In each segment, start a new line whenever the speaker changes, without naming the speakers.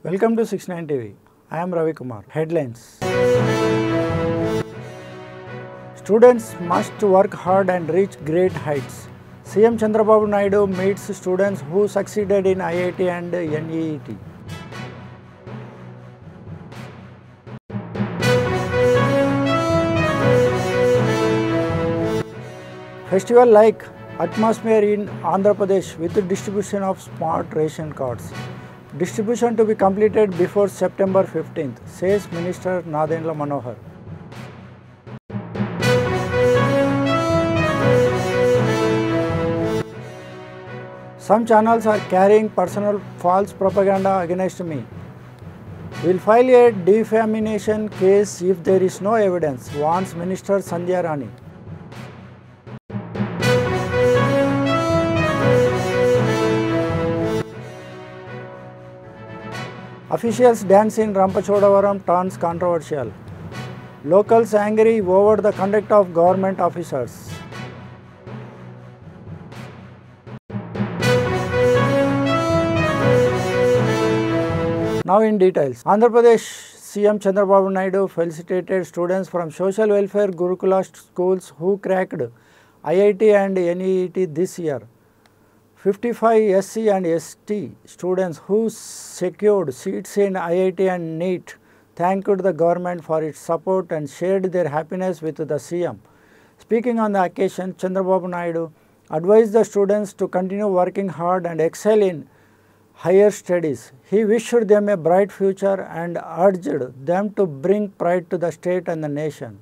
Welcome to 69 TV. I am Ravi Kumar. Headlines. Students must work hard and reach great heights. CM Chandrababu Naidu meets students who succeeded in IIT and NEET. Festival like atmosphere in Andhra Pradesh with the distribution of smart ration cards. Distribution to be completed before September 15th, says Minister Nadendra Manohar. Some channels are carrying personal false propaganda against me. Will file a defamation case if there is no evidence, warns Minister Sandhya Rani. Officials dance in Rampachodavaram turns controversial. Locals angry over the conduct of government officers. Now in details. Andhra Pradesh CM Chandrababu Naidu felicitated students from social welfare Gurukula schools who cracked IIT and NEET this year. 55 SC and ST students who secured seats in IIT and NEET thanked the government for its support and shared their happiness with the CM. Speaking on the occasion, Chandrababu Naidu advised the students to continue working hard and excel in higher studies. He wished them a bright future and urged them to bring pride to the state and the nation.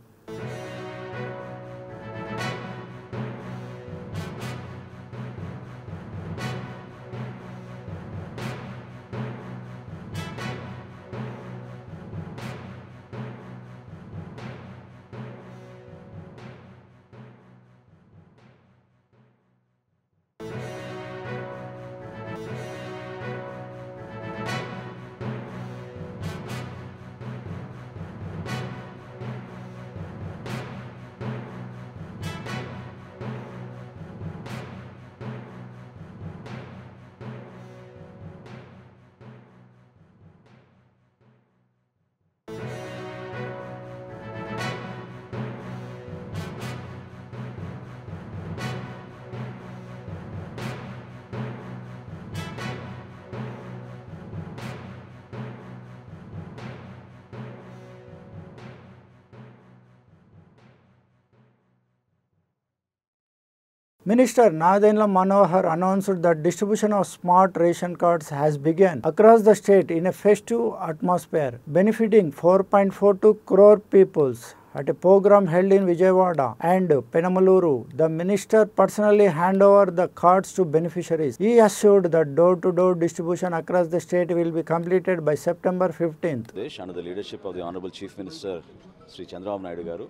Minister Nadendra Manohar announced that distribution of smart ration cards has begun across the state in a festive atmosphere, benefiting 4.42 crore peoples. At a program held in Vijayawada and Penamaluru, the minister personally handed over the cards to beneficiaries. He assured that door-to-door distribution across the state will be completed by September 15th.
Under the leadership of the Honorable Chief Minister, Sri Chandrababu Naidu Garu,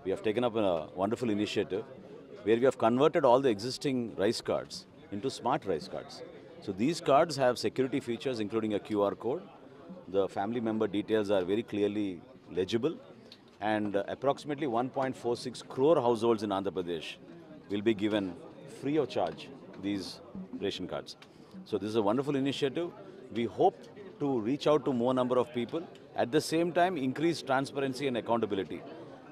we have taken up a wonderful initiative where we have converted all the existing rice cards into smart rice cards. So these cards have security features including a QR code. The family member details are very clearly legible, and approximately 1.46 crore households in Andhra Pradesh will be given free of charge these ration cards. So this is a wonderful initiative. We hope to reach out to more number of people, at the same time increase transparency and accountability.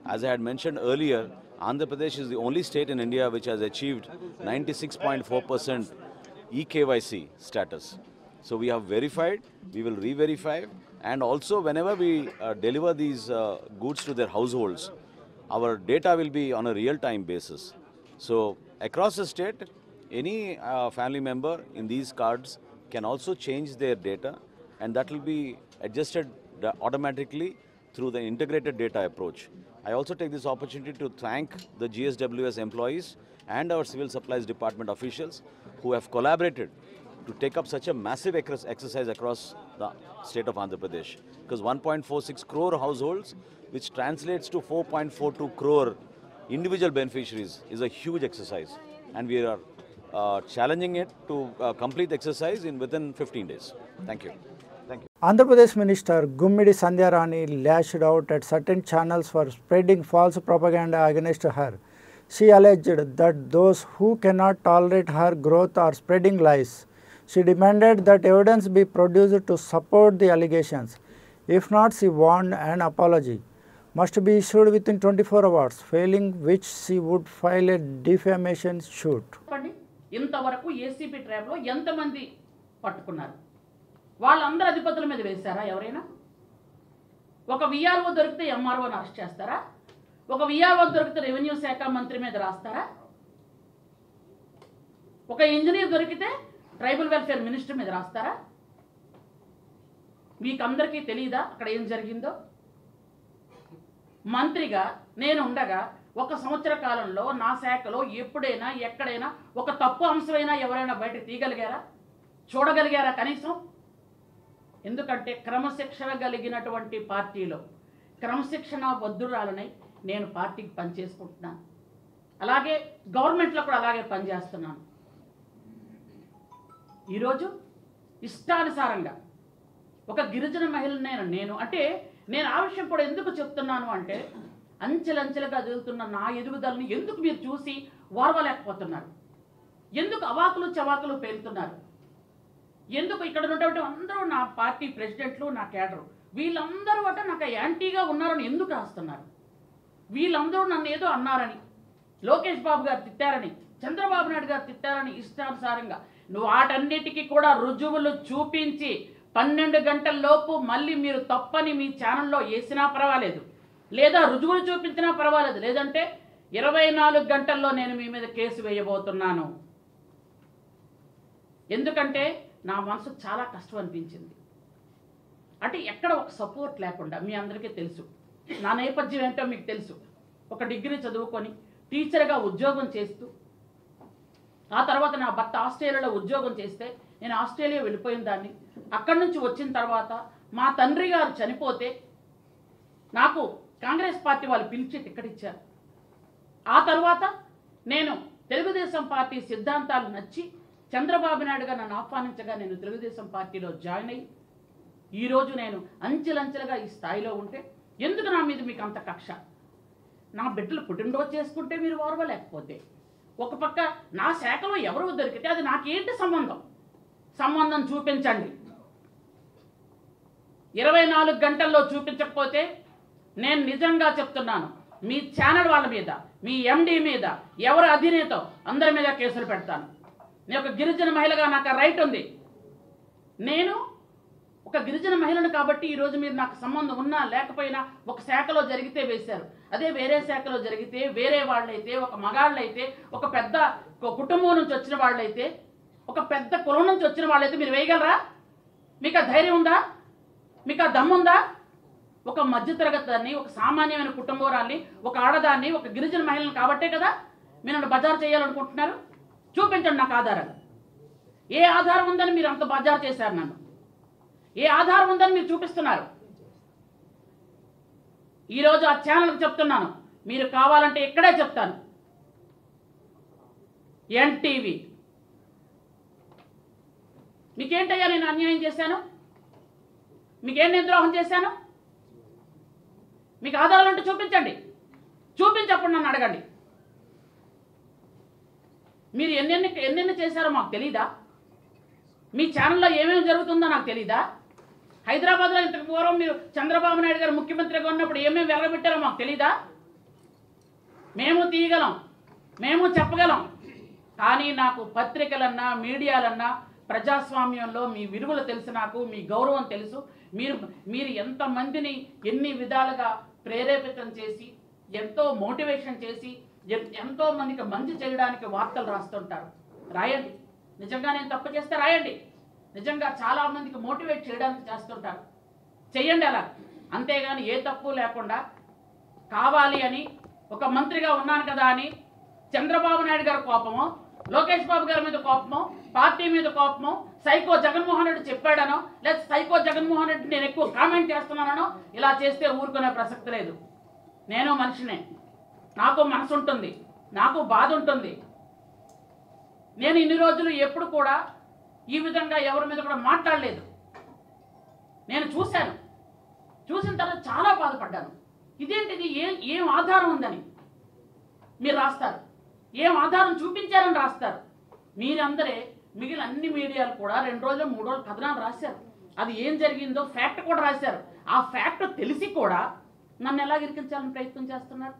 As I had mentioned earlier, Andhra Pradesh is the only state in India which has achieved 96.4% eKYC status. So we have verified, we will re-verify, and also whenever we deliver these goods to their households, our data will be on a real-time basis. So across the state, any family member in these cards can also change their data, and that will be adjusted automatically through the integrated data approach. I also take this opportunity to thank the GSWS employees and our Civil Supplies Department officials who have collaborated to take up such a massive exercise across the state of Andhra Pradesh. Because 1.46 crore households, which translates to 4.42 crore individual beneficiaries, is a huge exercise. And we are challenging it to complete the exercise within 15 days. Thank you. Thank you.
Andhra Pradesh Minister Gummidi Sandhya Rani lashed out at certain channels for spreading false propaganda against her. She alleged that those who cannot tolerate her growth are spreading lies. She demanded that evidence be produced to support the allegations. If not, she warned an apology must be issued within 24 hours, failing which she would file a defamation suit.
ఇంతవరకు ACB ట్రాప్లో ఎంతమంది పట్టుకున్నారు? వాళ్ళందరూ అధిపతుల మీద వేశారా? ఎవరైనా ఒక VRO దొరికితే ఎంఆర్ఓని అరెస్ట్ చేస్తారా? ఒక విఆర్ఓ దొరికితే రెవెన్యూ శాఖ మంత్రి మీద రాస్తారా? ఒక ఇంజనీర్ దొరికితే ట్రైబల్ వెల్ఫేర్ మినిస్టర్ మీద రాస్తారా? మీకందరికీ తెలియదా అక్కడ ఏం జరిగిందో? మంత్రిగా నేను ఉండగా 1 సంవత్సర కాలంలో నా శాఖలో ఎప్పుడైనా ఎక్కడైనా ఒక తప్పు అంశమైనా ఎవరైనా బయట తీయగలిగారా? చూడగలిగారా కనీసం? ఎందుకంటే క్రమశిక్షణ కలిగినటువంటి పార్టీలో క్రమశిక్షణ బద్దురాలనై నేను పార్టీకి పనిచేసుకుంటున్నాను. అలాగే గవర్నమెంట్లో కూడా అలాగే పనిచేస్తున్నాను. ఈరోజు ఇష్టానుసారంగా ఒక గిరిజన మహిళ నేను ఆ విషయం కూడా ఎందుకు చెప్తున్నాను అంటే, అంచెలంచెలుగా ఎదుగుతున్న నా ఎదుగుదలని ఎందుకు మీరు చూసి ఓర్వలేకపోతున్నారు? ఎందుకు అవాకులు చవాకులు పేలుతున్నారు? ఎందుకు ఇక్కడ ఉన్నటువంటి అందరూ నా పార్టీ ప్రెసిడెంట్లు, నా కేడరు, వీళ్ళందరూ నాకు యాంటీగా ఉన్నారని ఎందుకు రాస్తున్నారు? వీళ్ళందరూ నన్ను ఏదో అన్నారని, లోకేష్ బాబు గారు తిట్టారని, చంద్రబాబు నాయుడు గారు తిట్టారని ఇష్టానుసారంగా నువ్వు వాటన్నిటికీ కూడా రుజువులు చూపించి 12 గంటల్లోపు మళ్ళీ మీరు తప్పని మీ ఛానల్లో వేసినా పర్వాలేదు, లేదా రుజువులు చూపించినా పర్వాలేదు, లేదంటే 24 గంటల్లో నేను మీ మీద కేసు వేయబోతున్నాను. ఎందుకంటే నా మనసు చాలా కష్టం అనిపించింది. అంటే ఎక్కడ ఒక సపోర్ట్ లేకుండా, మీ అందరికీ తెలుసు నా నేపథ్యం ఏంటో మీకు తెలుసు. ఒక డిగ్రీ చదువుకొని టీచర్గా ఉద్యోగం చేస్తూ, ఆ తర్వాత నా భర్త ఆస్ట్రేలియాలో ఉద్యోగం చేస్తే నేను ఆస్ట్రేలియా వెళ్ళిపోయిన దాన్ని. అక్కడి నుంచి వచ్చిన తర్వాత మా తండ్రి గారు చనిపోతే నాకు కాంగ్రెస్ పార్టీ వాళ్ళు పిలిచి టికెట్ ఇచ్చారు. ఆ తర్వాత నేను తెలుగుదేశం పార్టీ సిద్ధాంతాలు నచ్చి చంద్రబాబు నాయుడు గారు నన్ను ఆహ్వానించగా నేను తెలుగుదేశం పార్టీలో జాయిన్ అయ్యి ఈరోజు నేను అంచెలంచెలుగా ఈ స్థాయిలో ఉంటే ఎందుకు నా మీద మీకు అంత కక్ష? నా బిడ్డలు పుట్టినరోజు చేసుకుంటే మీరు ఓర్వలేకపోతే, ఒక పక్క నా శాఖలో ఎవరు దొరికితే అది నాకేంటి సంబంధం చూపించండి. 24 గంటల్లో చూపించకపోతే నేను నిజంగా చెప్తున్నాను, మీ ఛానల్ వాళ్ళ మీద, మీ ఎండి మీద, ఎవరు అధినేతో అందరి మీద కేసులు పెడతాను. నేను ఒక గిరిజన మహిళగా నాకు రైట్ ఉంది. నేను ఒక గిరిజన మహిళను కాబట్టి ఈరోజు మీరు నాకు సంబంధం ఉన్నా లేకపోయినా ఒక శాఖలో జరిగితే వేశారు. అదే వేరే శాఖలో జరిగితే, వేరే వాళ్ళైతే, ఒక మగాళ్ళైతే, ఒక పెద్ద కుటుంబం నుంచి వచ్చిన వాళ్ళైతే, ఒక పెద్ద కులం నుంచి వచ్చిన వాళ్ళైతే మీరు వేయగలరా? మీకు ఆ ధైర్యం ఉందా? మీకు ఆ దమ్ముందా? ఒక మధ్యతరగతి దాన్ని, ఒక సామాన్యమైన కుటుంబరాన్ని, ఒక ఆడదాన్ని, ఒక గిరిజన మహిళను కాబట్టే కదా మీరు నన్ను బజారు చేయాలనుకుంటున్నారు. చూపించండి నాకు ఆధారాలు. ఏ ఆధారం ఉందని మీరు అంత బజారు చేశారు నన్ను? ఏ ఆధారం ఉందని మీరు చూపిస్తున్నారు? ఈరోజు ఆ ఛానల్కి చెప్తున్నాను, మీరు కావాలంటే ఇక్కడే చెప్తాను. ఎన్టీవీ మీకేంటయ్యా నేను అన్యాయం చేశాను? మీకేం నేను ద్రోహం చేశాను? మీకు ఆధారాలు ఉంటే చూపించండి. చూపించప్పుడు నన్ను అడగండి. మీరు ఎన్నెన్ని చేశారో మాకు తెలీదా? మీ ఛానల్లో ఏమేమి జరుగుతుందో నాకు తెలీదా? హైదరాబాద్లో ఇంతకు పూర్వం మీరు చంద్రబాబు నాయుడు గారు ముఖ్యమంత్రిగా ఉన్నప్పుడు ఏమేమి వెలగబెట్టారో మాకు తెలీదా? మేము తీయగలం, మేము చెప్పగలం. కానీ నాకు పత్రికలన్నా, మీడియాలన్నా, ప్రజాస్వామ్యంలో మీ విలువలు తెలుసు, నాకు మీ గౌరవం తెలుసు. మీరు ఎంతమందిని ఎన్ని విధాలుగా ప్రేరేపితం చేసి, ఎంతో మోటివేషన్ చేసి, ఎంతో మందికి మంచి చేయడానికి వార్తలు రాస్తుంటారు. రాయండి. నిజంగా నేను తప్పు చేస్తే రాయండి. నిజంగా చాలా మందికి మోటివేట్ చేయడానికి చేస్తుంటారు, చెయ్యండి అలా. అంతేగాని ఏ తప్పు లేకుండా కావాలి అని, ఒక మంత్రిగా ఉన్నాను కదా అని చంద్రబాబు నాయుడు గారి కోపమో, లోకేష్ బాబు గారి మీద కోపమో, పార్టీ మీద కోపమో, సైకో జగన్మోహన్ రెడ్డి చెప్పాడనో, లేదా సైకో జగన్మోహన్ రెడ్డి నేను ఎక్కువ కామెంట్ చేస్తున్నానో ఇలా చేస్తే ఊరుకునే ప్రసక్తి లేదు. నేను మనిషినే, నాకు మనసు ఉంటుంది, నాకు బాధ ఉంటుంది. నేను ఇన్ని రోజులు ఎప్పుడు కూడా ఈ విధంగా ఎవరి మీద కూడా మాట్లాడలేదు. నేను చూసిన తర్వాత చాలా బాధపడ్డాను. ఇదేంటిది, ఏం ఆధారం ఉందని మీరు రాస్తారు, ఏం ఆధారం చూపించారని రాస్తారు. మీరందరే మిగిలిన అన్ని మీడియాలు కూడా 2 రోజులు 3 రోజులు కథనాలు రాశారు. అది ఏం జరిగిందో ఫ్యాక్ట్ కూడా రాశారు. ఆ ఫ్యాక్ట్ తెలిసి కూడా నన్ను ఎలా ఇరికించాలని ప్రయత్నం చేస్తున్నారు?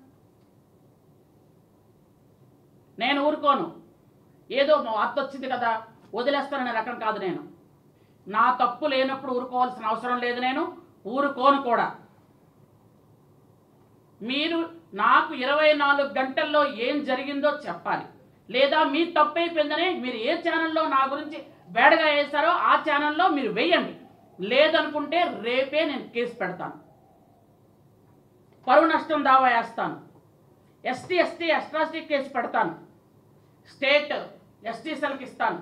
నేను ఊరుకోను. ఏదో వార్త వచ్చింది కదా వదిలేస్తాననే రకం కాదు నేను. నా తప్పు లేనప్పుడు ఊరుకోవాల్సిన అవసరం లేదు, నేను ఊరుకోను కూడా. మీరు నాకు 24 గంటల్లో ఏం జరిగిందో చెప్పాలి, లేదా మీ తప్పు అయిపోయిందని మీరు ఏ ఛానల్లో నా గురించి బేడగా వేశారో ఆ ఛానల్లో మీరు వేయండి. లేదనుకుంటే రేపే నేను కేసు పెడతాను, పరువు నష్టం దావా వేస్తాను, ఎస్టీ అట్రాసిటీ కేసు పెడతాను, స్టేట్ ఎస్టీసీలకు ఇస్తాను,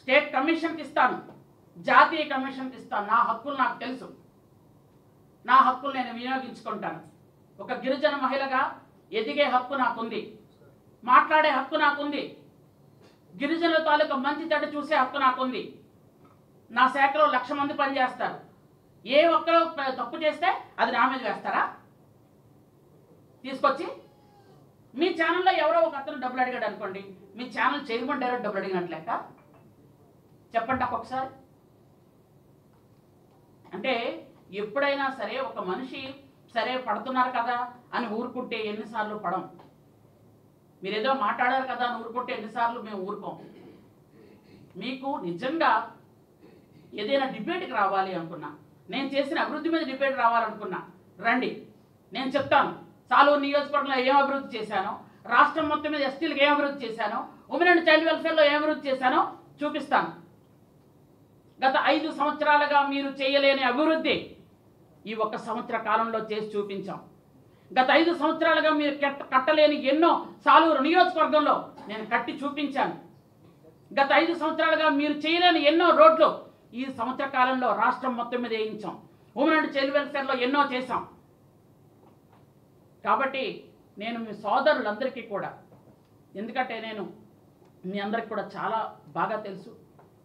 స్టేట్ కమిషన్కి ఇస్తాను, జాతీయ కమిషన్కి ఇస్తాను. నా హక్కులు నాకు తెలుసు, నా హక్కులు నేను వినియోగించుకుంటాను. ఒక గిరిజన మహిళగా ఎదిగే హక్కు నాకుంది, మాట్లాడే హక్కు నాకుంది, గిరిజనుల తాలూకా మంచి చెడ్డ చూసే హక్కు నాకుంది. నా శాఖలో 1,00,000 మంది పనిచేస్తారు. ఏ ఒక్కరు తప్పు చేస్తే అది నా మీద వేస్తారా? తీసుకొచ్చి మీ ఛానల్లో ఎవరో ఒక అతను డబ్బులు అడిగాడు అనుకోండి, మీ ఛానల్ చైర్మన్ డైరెక్ట్ డబ్బులు అడిగినట్లు లెక్క. చెప్పండి నాకు ఒకసారి. అంటే ఎప్పుడైనా సరే ఒక మనిషి సరే పడుతున్నారు కదా అని ఊరుకుంటే ఎన్నిసార్లు పడం. మీరేదో మాట్లాడారు కదా అని ఊరుకుంటే ఎన్నిసార్లు మేము ఊరుకోం. మీకు నిజంగా ఏదైనా డిబేట్కి రావాలి అనుకున్నా, నేను చేసిన అభివృద్ధి మీద డిబేట్ రావాలనుకున్నా రండి, నేను చెప్తాను. సాలూరు నియోజకవర్గంలో ఏం అభివృద్ధి చేశానో, రాష్ట్రం మొత్తం మీద ఎస్టీలకు ఏం అభివృద్ధి చేశానో, ఉమెన్ అండ్ చైల్డ్ వెల్ఫేర్లో ఏం అభివృద్ధి చేశానో చూపిస్తాను. గత 5 సంవత్సరాలుగా మీరు చేయలేని అభివృద్ధి ఈ 1 సంవత్సర కాలంలో చేసి చూపించాం. గత 5 సంవత్సరాలుగా మీరు కట్టలేని ఎన్నో సాలూరు నియోజకవర్గంలో నేను కట్టి చూపించాను. గత 5 సంవత్సరాలుగా మీరు చేయలేని ఎన్నో రోడ్లు ఈ సంవత్సర కాలంలో రాష్ట్రం మొత్తం మీద వేయించాం. ఉమెన్ అండ్ చైల్డ్ వెల్ఫేర్లో ఎన్నో చేశాం. కాబట్టి నేను మీ సోదరులందరికీ కూడా, ఎందుకంటే నేను మీ అందరికి కూడా చాలా బాగా తెలుసు,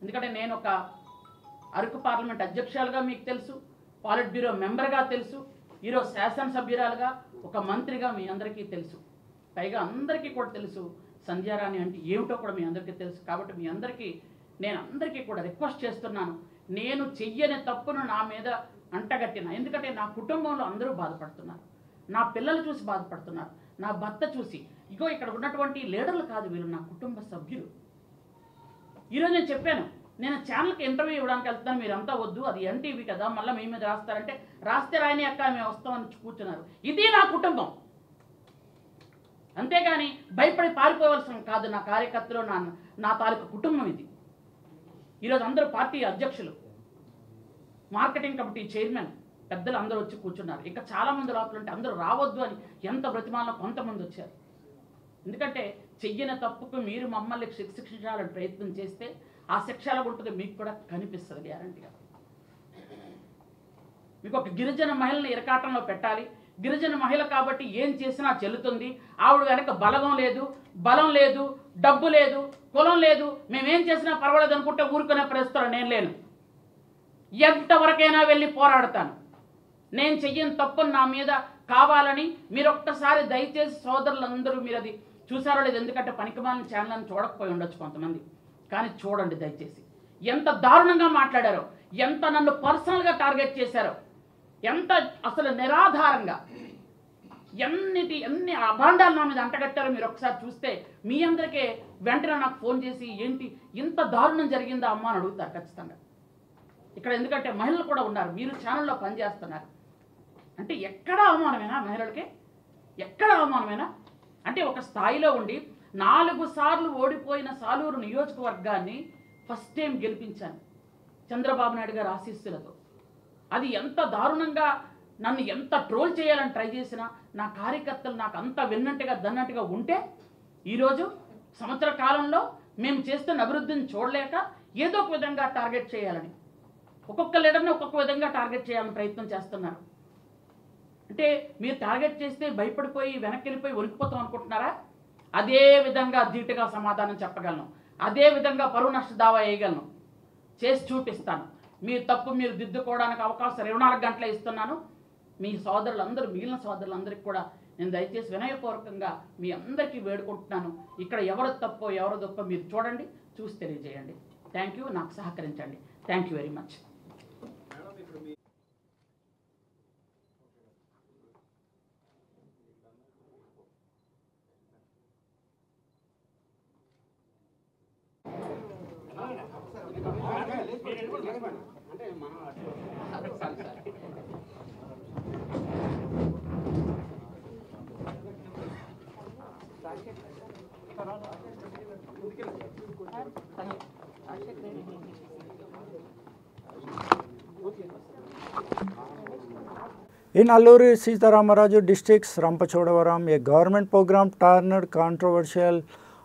ఎందుకంటే నేను ఒక అరకు పార్లమెంట్ అధ్యక్షులుగా మీకు తెలుసు, పాలిట్ బ్యూరో మెంబర్గా తెలుసు, ఈరోజు శాసనసభ్యురాలుగా ఒక మంత్రిగా మీ అందరికీ తెలుసు. పైగా అందరికీ కూడా తెలుసు సంధ్యారాణి అంటే ఏమిటో కూడా మీ అందరికీ తెలుసు. కాబట్టి మీ అందరికీ నేను అందరికీ కూడా రిక్వెస్ట్ చేస్తున్నాను, నేను చెయ్యని తప్పును నా మీద అంటగట్టిన, ఎందుకంటే నా కుటుంబంలో అందరూ బాధపడుతున్నారు, నా పిల్లలు చూసి బాధపడుతున్నారు, నా భర్త చూసి. ఇగో ఇక్కడ ఉన్నటువంటి లీడర్లు కాదు, వీళ్ళు నా కుటుంబ సభ్యులు. ఈరోజు నేను చెప్పాను, నేను ఛానల్కి ఇంటర్వ్యూ ఇవ్వడానికి వెళ్తాను, మీరంతా వద్దు, అది ఎన్టీవీ కదా, మళ్ళీ మీ మీద రాస్తారంటే రాస్తే రాయని అక్క మేము వస్తామని కూర్చున్నారు. ఇది నా కుటుంబం, అంతేగాని భయపడి పారిపోవలసిన కాదు. నా కార్యకర్తలు నా తాలూకు కుటుంబం ఇది. ఈరోజు అందరూ పార్టీ అధ్యక్షులు, మార్కెటింగ్ కమిటీ చైర్మన్ పెద్దలు అందరూ వచ్చి కూర్చున్నారు. ఇంకా చాలామంది లోపల ఉంటే అందరూ రావద్దు అని ఎంత బ్రతిమాలలో కొంతమంది వచ్చారు. ఎందుకంటే చెయ్యని తప్పుకు మీరు మమ్మల్ని శిక్షించాలని ప్రయత్నం చేస్తే ఆ శిక్షల ఉంటుంది మీకు కూడా కనిపిస్తుంది గ్యారంటీగా. మీకు ఒక గిరిజన మహిళని ఇరకాటంలో పెట్టాలి, గిరిజన మహిళ కాబట్టి ఏం చేసినా చెల్లుతుంది, ఆవిడ వెనక బలం లేదు, డబ్బు లేదు, కులం లేదు, మేమేం చేసినా పర్వాలేదు అనుకుంటే ఊరుకునే పరిస్థితుల్లో నేను లేను. ఎంతవరకైనా వెళ్ళి పోరాడతాను. నేను చెయ్యని తప్పును నా మీద కావాలని మీరు ఒక్కసారి దయచేసి సోదరులందరూ మీరు అది చూసారో లేదు, ఎందుకంటే పనికిమాలిన ఛానల్ని చూడకపోయి ఉండొచ్చు కొంతమంది, కానీ చూడండి దయచేసి. ఎంత దారుణంగా మాట్లాడారో, ఎంత నన్ను పర్సనల్గా టార్గెట్ చేశారో, ఎంత అసలు నిరాధారంగా ఎన్ని అభాండాలు నా మీద అంటగట్టారో మీరు ఒకసారి చూస్తే మీ అందరికీ వెంటనే నాకు ఫోన్ చేసి ఏంటి ఇంత దారుణం జరిగిందా అమ్మ అని అడుగుతారు ఖచ్చితంగా. ఇక్కడ ఎందుకంటే మహిళలు కూడా ఉన్నారు, మీరు ఛానల్లో పనిచేస్తున్నారు. అంటే ఎక్కడ అవమానమేనా మహిళలకి? ఎక్కడ అవమానమేనా? అంటే ఒక స్థాయిలో ఉండి 4 సార్లు ఓడిపోయిన సాలూరు నియోజకవర్గాన్ని ఫస్ట్ టైం గెలిపించాను చంద్రబాబు నాయుడు గారి ఆశీస్సులతో. అది ఎంత దారుణంగా నన్ను ఎంత ట్రోల్ చేయాలని ట్రై చేసినా నా కార్యకర్తలు నాకు అంత దన్నట్టుగా ఉంటే ఈరోజు సంవత్సర కాలంలో మేము చేస్తున్న అభివృద్ధిని చూడలేక ఏదో ఒక విధంగా టార్గెట్ చేయాలని, ఒక్కొక్క లీడర్ని ఒక్కొక్క విధంగా టార్గెట్ చేయాలని ప్రయత్నం చేస్తున్నారు. అంటే మీరు టార్గెట్ చేస్తే భయపడిపోయి వెనక్కి వెళ్ళిపోయి వణికిపోతాం అనుకుంటున్నారా? అదే విధంగా ధీటుగా సమాధానం చెప్పగలను, అదే విధంగా పరువు నష్ట దావా వేయగలను, చేసి చూపిస్తాను. మీ తప్పు మీరు దిద్దుకోవడానికి అవకాశం 24 గంటలే ఇస్తున్నాను. మీ సోదరులందరూ, మిగిలిన సోదరులందరికీ కూడా నేను దయచేసి వినయపూర్వకంగా మీ అందరికీ వేడుకుంటున్నాను. ఇక్కడ ఎవరు తప్పో ఎవరు తప్పో మీరు చూడండి, చూసి తెలియజేయండి. Thank you. నాకు సహకరించండి. Thank you very much.
In Alluri Sitaramarazu district's Rampachodavaram, a government program turned controversial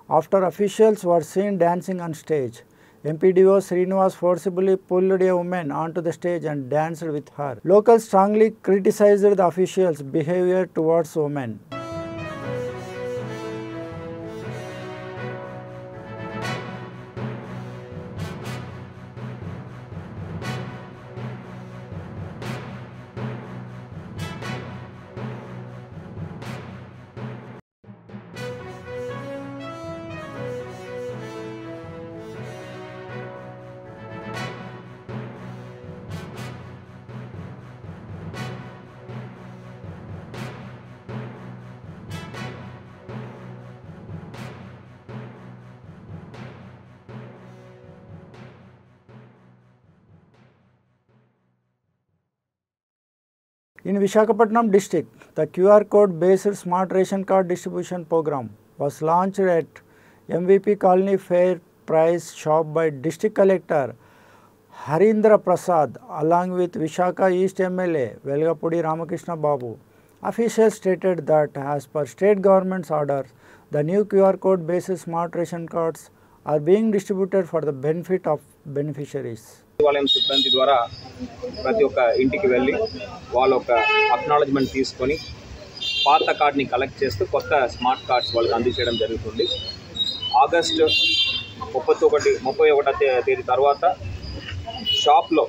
after officials were seen dancing on stage. MPDO Srinivas forcibly pulled a woman onto the stage and danced with her. Locals strongly criticized the officials' behavior towards women. In Visakhapatnam district, the QR code based smart ration card distribution program was launched at MVP Colony Fair Price Shop by District Collector Harindra Prasad along with Vishaka East MLA Velgapudi Ramakrishna Babu. Officials stated that as per state government's orders, the new QR code based smart ration cards are being distributed for the benefit of beneficiaries.
సచివాలయం సిబ్బంది ద్వారా ప్రతి ఒక్క ఇంటికి వెళ్ళి వాళ్ళ ఒక acknowledgement తీసుకొని పాత కార్డ్ని కలెక్ట్ చేస్తూ కొత్త స్మార్ట్ కార్డ్స్ వాళ్ళకి అందజేయడం జరుగుతుంది. ఆగస్టు 31 తేదీ తర్వాత షాప్లో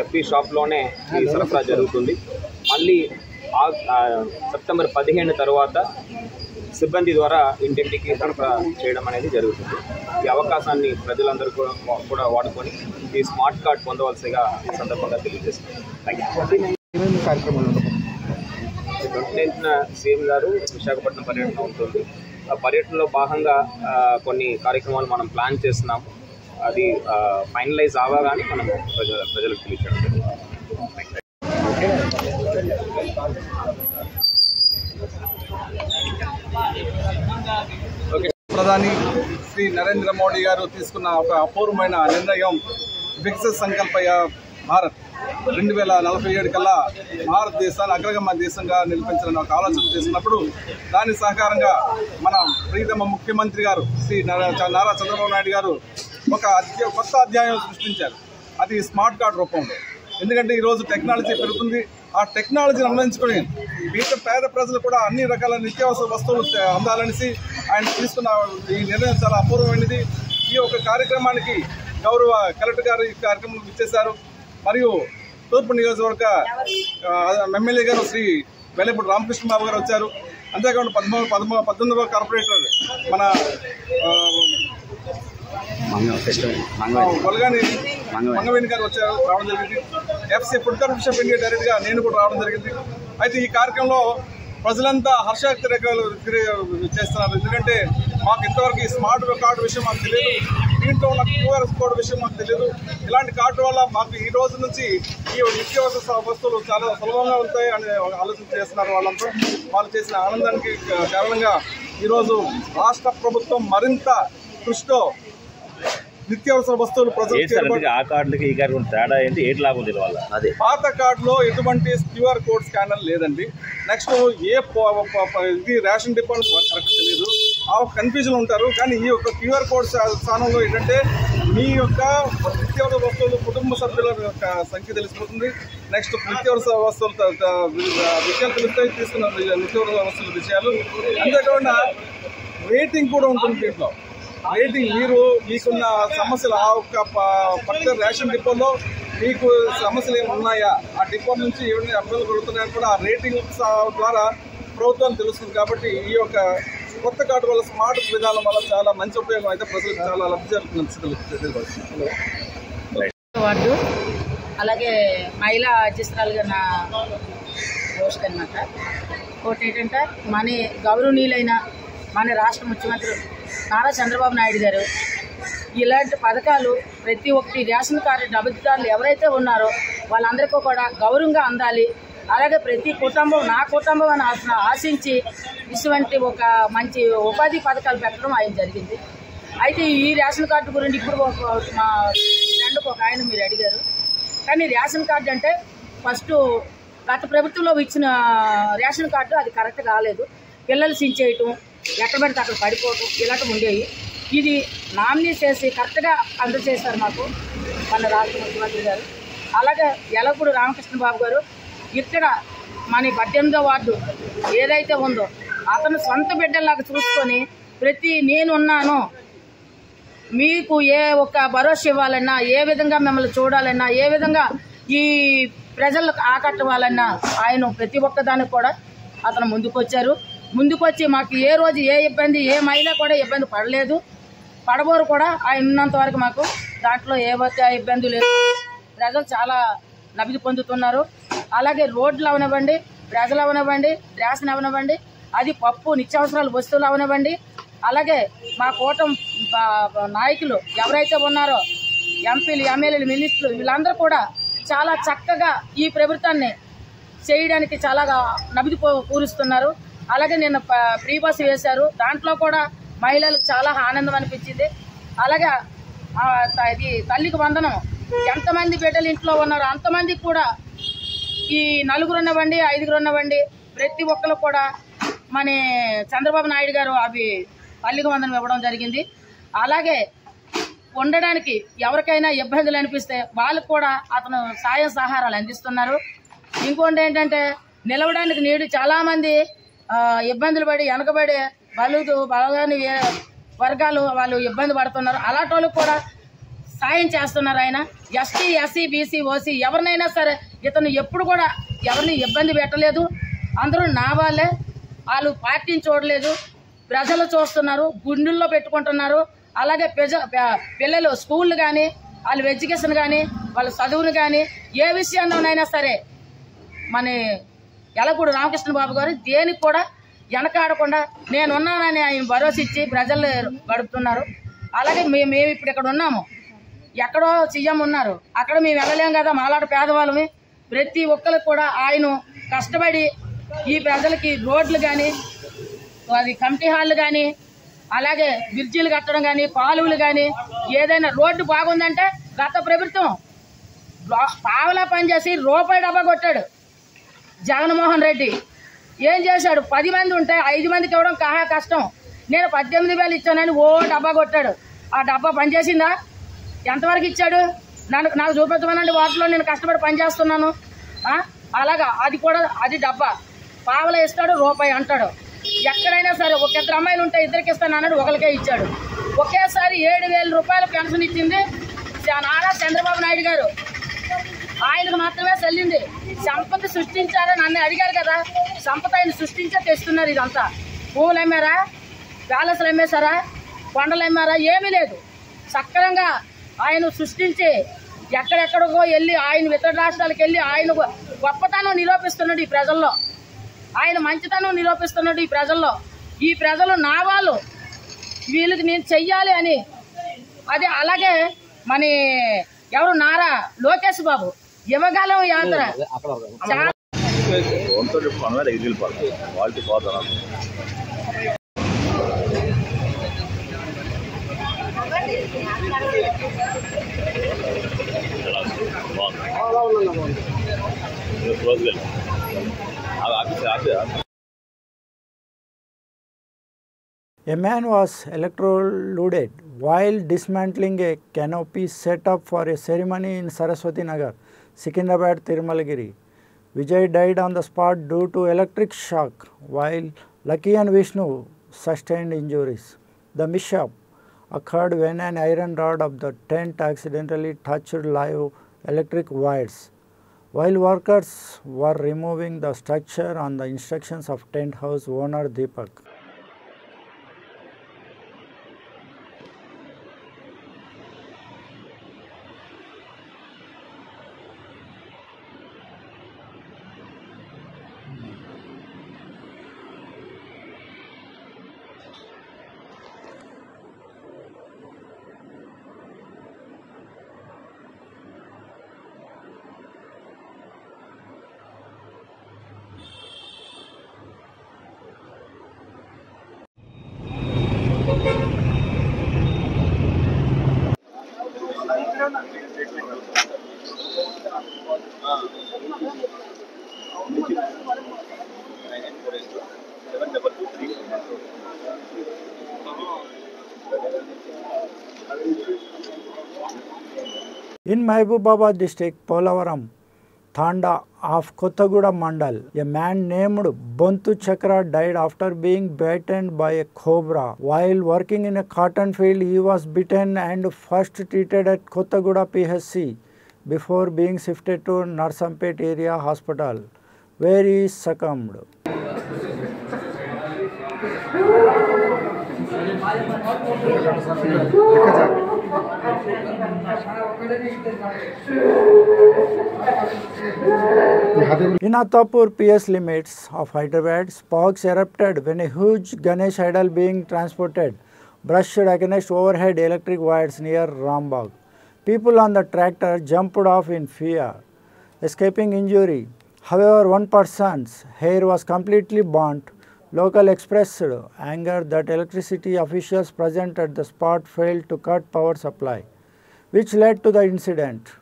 ఎఫ్పీ షాప్లోనే ఈ సరఫరా జరుగుతుంది. మళ్ళీ సెప్టెంబర్ 15 తర్వాత సిబ్బంది ద్వారా ఇంటింటికి సరఫరా చేయడం అనేది జరుగుతుంది. ఈ అవకాశాన్ని ప్రజలందరూ కూడా వాడుకొని ఈ స్మార్ట్ కార్డ్ పొందవలసిగా ఈ సందర్భంగా తెలియజేస్తున్నాను. Thank you. 29న సీఎం గారు విశాఖపట్నం పర్యటన ఉంటుంది. ఆ పర్యటనలో భాగంగా కొన్ని కార్యక్రమాలు మనం ప్లాన్ చేస్తున్నాము. అది ఫైనలైజ్ అవ్వగానే మనం ప్రజలకు తెలియజేయడం జరుగుతుంది.
ప్రధాని శ్రీ నరేంద్ర మోడీ గారు తీసుకున్న ఒక అపూర్వమైన నిర్ణయం వికసిత్ సంకల్ప భారత్ 2047 కల్లా భారతదేశాన్ని అగ్రగమ దేశంగా నిలిపించాలని ఒక ఆలోచన చేసినప్పుడు దాని సహకారంగా మన ప్రియతమ ముఖ్యమంత్రి గారు శ్రీ నారా చంద్రబాబు నాయుడు గారు ఒక కొత్త అధ్యాయం సృష్టించారు. అది స్మార్ట్ కార్డ్ రూపంలో. ఎందుకంటే ఈరోజు టెక్నాలజీ పెరుగుతుంది. ఆ టెక్నాలజీని అన్వయించుకొని పేద ప్రజలు కూడా అన్ని రకాల నిత్యావసర వస్తువులు అందాలనేసి ఆయన తీసుకున్న ఈ నిర్ణయం చాలా అపూర్వమైనది. ఈ ఒక కార్యక్రమానికి గౌరవ కలెక్టర్ గారు ఈ కార్యక్రమం ఇచ్చేశారు. మరియు తూర్పు నియోజకవర్గ ఎమ్మెల్యే గారు శ్రీ వెల్లపూడి రామకృష్ణ బాబు గారు వచ్చారు. అంతేకాకుండా 19వ కార్పొరేటర్ మన వల్గాని మంగవేణి గారు రావడం జరిగింది. FC food corporation of India డైరెక్ట్గా నేను కూడా రావడం జరిగింది. అయితే ఈ కార్యక్రమంలో ప్రజలంతా హర్షాతిరేకాలు చేస్తున్నారు. ఎందుకంటే మాకు ఇంతవరకు ఈ స్మార్ట్ కార్డు విషయం మాకు తెలియదు, దీంట్లో ఉన్న క్యూఆర్ కోడ్ విషయం మాకు తెలియదు. ఇలాంటి కార్డు వల్ల మాకు ఈ రోజు నుంచి ఈ నిత్యావసర వస్తువులు చాలా సులభంగా ఉంటాయి అని ఆలోచన చేస్తున్నారు. వాళ్ళంతా వాళ్ళు చేసిన ఆనందానికి కారణంగా ఈరోజు రాష్ట్ర ప్రభుత్వం మరింత కృషితో నిత్యావసర వస్తువులు పాత కార్డులో ఎటువంటి క్యూఆర్ కోడ్ స్కానర్ లేదండి. నెక్స్ట్ ఇది రేషన్ డిపో కరెక్ట్ తెలియదు, ఆ కన్ఫ్యూజన్ ఉంటారు. కానీ ఈ యొక్క క్యూఆర్ కోడ్ స్థానంలో ఏంటంటే మీ యొక్క నిత్యావసర వస్తువులు కుటుంబ సభ్యుల యొక్క సంఖ్య తెలిసిపోతుంది. నెక్స్ట్ నిత్యావసర వస్తువులు విషయాలు తెలుస్తాయి, తీసుకున్న నిత్యావసర వస్తువుల విషయాలు. అంతేకాకుండా రేటింగ్ కూడా ఉంటుంది. దీంట్లో రేటింగ్ మీకున్న సమస్యలు ఆ ఒక్క పర్టికులర్ రేషన్ డిపోలో మీకు సమస్యలు ఏమి ఉన్నాయా, ఆ డిపో నుంచి ఏమైనా అభ్యర్థులు కలుగుతున్నాయని కూడా ఆ రేటింగ్ ద్వారా ప్రభుత్వం తెలుస్తుంది. కాబట్టి ఈ యొక్క కొత్త కార్డు వల్ల స్మార్ట్ విధానం వల్ల చాలా మంచి ఉపయోగం అయితే ప్రజలకు చాలా లబ్ధి జరుగుతుంది.
వార్డు అలాగే మహిళా అధ్యక్షురాలుగా నా పోస్ట్ అనమాట. ఇంకోటి ఏంటంటే మన గౌరవనీయులైన మన రాష్ట్ర ముఖ్యమంత్రి నారా చంద్రబాబు నాయుడు గారు ఇలాంటి పథకాలు ప్రతి ఒక్కటి రేషన్ కార్డు లబ్ధిదారులు ఎవరైతే ఉన్నారో వాళ్ళందరికీ కూడా గౌరవంగా అందాలి. అలాగే ప్రతి కుటుంబం నా కుటుంబం అని ఆశించి ఇటువంటి ఒక మంచి ఉపాధి పథకాలు పెట్టడం ఆయన జరిగింది. అయితే ఈ రేషన్ కార్డు గురించి ఇప్పుడు మా ఫ్రెండ్కి ఒక ఆయన మీరు అడిగారు. కానీ రేషన్ కార్డు అంటే ఫస్ట్ గత ప్రభుత్వంలో ఇచ్చిన రేషన్ కార్డు అది కరెక్ట్ కాలేదు. పిల్లలు సించేయటం, ఎక్కడ పడితే అక్కడ పడిపోవటం ఇలాంటివి ఉండేవి. ఇది నామినీ చేసి కరెక్ట్గా అందజేశారు మాకు మన రాష్ట్ర ముఖ్యమంత్రి గారు. అలాగే యలగూడు రామకృష్ణ బాబు గారు ఇక్కడ మన 18వ వార్డు ఏదైతే ఉందో అతను సొంత బిడ్డలాగా చూసుకొని ప్రతి నేనున్నాను మీకు ఏ ఒక్క భరోసా ఇవ్వాలన్నా, ఏ విధంగా మిమ్మల్ని చూడాలన్నా, ఏ విధంగా ఈ ప్రజలకు ఆకట్టవాలన్నా ఆయన ప్రతి ఒక్కదానికి కూడా అతను ముందుకొచ్చి మాకు ఏ రోజు ఏ ఇబ్బంది, ఏ మహిళ కూడా ఇబ్బంది పడలేదు, పడబోరు కూడా. ఆయన ఉన్నంత వరకు మాకు దాంట్లో ఏ ఒక్క ఇబ్బంది లేదు. ప్రజలు చాలా లబ్ధి పొందుతున్నారు. అలాగే రోడ్లు అవనివ్వండి, ప్రజలు అవనివ్వండి, రేషన్ అవనివ్వండి, అది పప్పు నిత్యావసరాల వస్తువులు అవనివ్వండి. అలాగే మా కూటమి నాయకులు ఎవరైతే ఉన్నారో ఎంపీలు, ఎమ్మెల్యేలు, మినిస్టర్లు వీళ్ళందరూ కూడా చాలా చక్కగా ఈ ప్రభుత్వాన్ని చేయడానికి చాలా నబిది పూరుస్తున్నారు. అలాగే నిన్న ఫ్రీ బస్సు వేశారు. దాంట్లో కూడా మహిళలకు చాలా ఆనందం అనిపించింది. అలాగే ఇది తల్లికి వందనం, ఎంతమంది బిడ్డలు ఇంట్లో ఉన్నారో అంతమందికి కూడా ఈ 4 ఉన్నవ్వండి, 5 ఉన్నవ్వండి, ప్రతి ఒక్కరు కూడా మన చంద్రబాబు నాయుడు గారు అవి తల్లికి వందనం ఇవ్వడం జరిగింది. అలాగే ఉండడానికి ఎవరికైనా ఇబ్బందులు అనిపిస్తే వాళ్ళకు కూడా అతను సాయం సహారాలు అందిస్తున్నారు. ఇంకోటి ఏంటంటే నిలవడానికి నీడు చాలామంది ఇబ్బందులు పడి వెనకబడి బలగాని వర్గాలు వాళ్ళు ఇబ్బంది పడుతున్నారు. అలాంటి వాళ్ళకు కూడా సాయం చేస్తున్నారు ఆయన. ఎస్టీ, ఎస్సీ, బీసీ, ఓసీ ఎవరినైనా సరే ఇతను ఎప్పుడు కూడా ఎవరిని ఇబ్బంది పెట్టలేదు. అందరూ నా వాళ్ళే, వాళ్ళు పార్టీని చూడలేదు, ప్రజలు చూస్తున్నారు, గుండెల్లో పెట్టుకుంటున్నారు. అలాగే పిల్లలు స్కూళ్ళు కానీ, వాళ్ళ ఎడ్యుకేషన్ కానీ, వాళ్ళ చదువును కానీ ఏ విషయంలోనైనా సరే మన యలగూడు రామకృష్ణ బాబు గారు దేనికి కూడా వెనకాడకుండా నేనున్నానని ఆయన భరోసా ఇచ్చి ప్రజలు గడుపుతున్నారు. అలాగే మేము ఇప్పుడు ఇక్కడ ఉన్నాము, ఎక్కడో సీఎం ఉన్నారు, అక్కడ మేము వెళ్ళలేం కదా, మాలాంటి పేదవాళ్ళమి. ప్రతి ఒక్కరికి కూడా ఆయన కష్టపడి ఈ ప్రజలకి రోడ్లు కానీ, అది కమిటీ హాళ్ళు కానీ, అలాగే బ్రిడ్జిలు కట్టడం కానీ, కాలువలు కానీ, ఏదైనా రోడ్డు బాగుందంటే గత ప్రభుత్వం పావలా పనిచేసి రూపాయి డబ్బా కొట్టాడు జగన్మోహన్ రెడ్డి. ఏం చేశాడు? 10 మంది ఉంటే 5 మందికి ఇవ్వడం కష్టం. నేను 18,000 ఇచ్చానని ఓ డబ్బా కొట్టాడు. ఆ డబ్బా పనిచేసిందా? ఎంతవరకు ఇచ్చాడు? నాకు చూపించమనండి, వాటిలో నేను కష్టపడి పనిచేస్తున్నాను. అలాగా అది డబ్బా పావలా ఇస్తాడు, రూపాయి అంటాడు. ఎక్కడైనా సరే ఒక 2 అమ్మాయిలు ఉంటే 2కి ఇస్తాను అన్నాడు, ఒకరికే ఇచ్చాడు. ఒకేసారి 7,000 రూపాయలు పెన్షన్ ఇచ్చింది నారా చంద్రబాబు నాయుడు గారు. ఆయనకు మాత్రమే చెల్లింది. సంపద సృష్టించారని నన్ను అడిగారు కదా, సంపద ఆయన సృష్టించే తెస్తున్నారు. ఇదంతా భూములు అమ్మారా, ప్యాలెస్లు అమ్మేశారా, కొండలు అమ్మారా? ఏమీ లేదు. సక్రమంగా ఆయన సృష్టించి ఎక్కడెక్కడికో వెళ్ళి ఆయన ఇతర రాష్ట్రాలకు వెళ్ళి ఆయన గొప్పతనం నిరూపిస్తున్నాడు ఈ ప్రజల్లో. ఆయన మంచితనం నిరూపిస్తున్నాడు ఈ ప్రజల్లో. ఈ ప్రజలు నా వాళ్ళు, వీళ్ళకి నేను చెయ్యాలి అని. అది అలాగే మన ఎవరు నారా లోకేష్ బాబు యువగాలం యాత్ర
A man was electrocuted while dismantling a canopy set up for a ceremony in Saraswati Nagar, Secunderabad, Tirumalagiri. Vijay died on the spot due to electric shock, while Lucky and Vishnu sustained injuries. The mishap occurred when an iron rod of the tent accidentally touched live electric wires. While workers were removing the structure on the instructions of tent house owner Deepak. In Mahbubabad district, Polavaram, Thanda of Kottaguda Mandal, a man named Bontu Chakra died after being bitten by a cobra. While working in a cotton field, he was bitten and first treated at Kottaguda PHC before being shifted to Narsampet area hospital, where he succumbed. In Attapur PS limits of Hyderabad, sparks erupted when a huge Ganesh idol being transported brushed against overhead electric wires near Rambagh. People on the tractor jumped off in fear, escaping injury. However, one person's hair was completely burnt. Local expressed anger that electricity officials present at the spot failed to cut power supply, which led to the incident.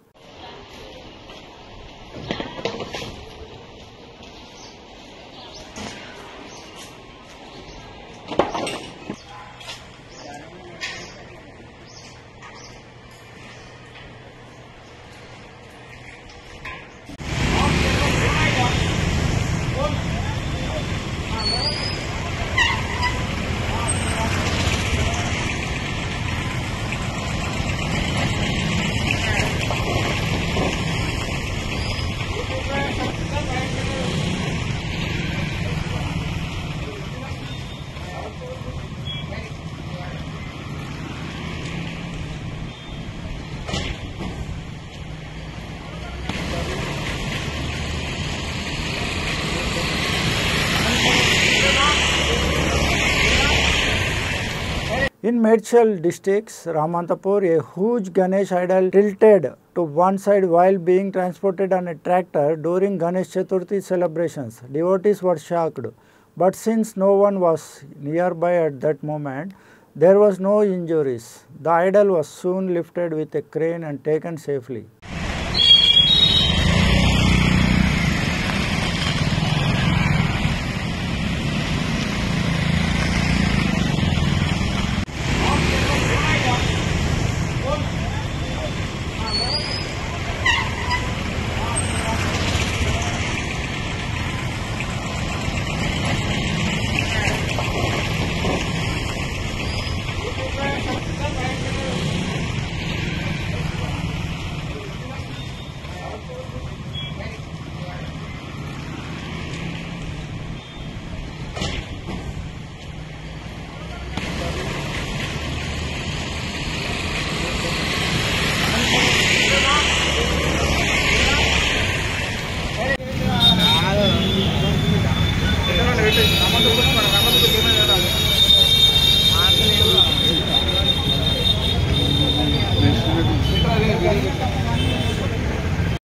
In Medchal districts, Ramantapur, a huge Ganesh idol tilted to one side while being transported on a tractor during Ganesh Chaturthi celebrations. Devotees were shocked, but since no one was nearby at that moment, there was no injuries. The idol was soon lifted with a crane and taken safely.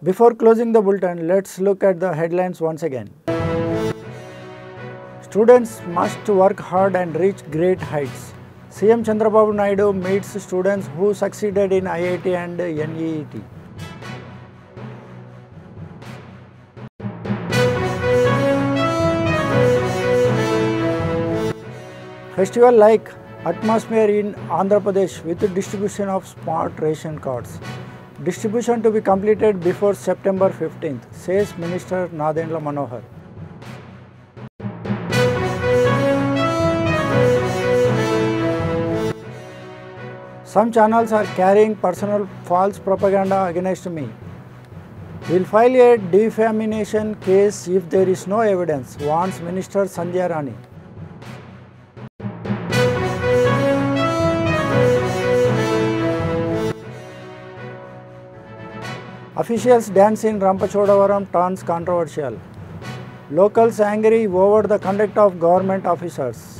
Before closing the bulletin, let's look at the headlines once again. Students must work hard and reach great heights. CM Chandrababu Naidu meets students who succeeded in IIT and NEET. Festival like atmosphere in Andhra Pradesh with distribution of smart ration cards. Distribution to be completed before September 15th, says Minister Nadendra Manohar. Some channels are carrying personal false propaganda against me. We'll file a defamation case if there is no evidence, warns Minister Sandhya Rani. Officials dance in Rampachodavaram turns controversial. Locals angry over the conduct of government officers.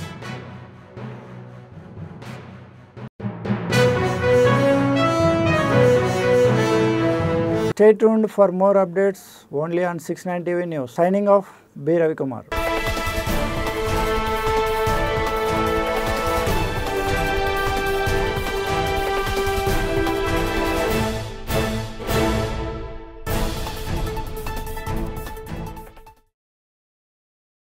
Stay tuned for more updates only on 69 TV News. Signing off, B. Ravikumar.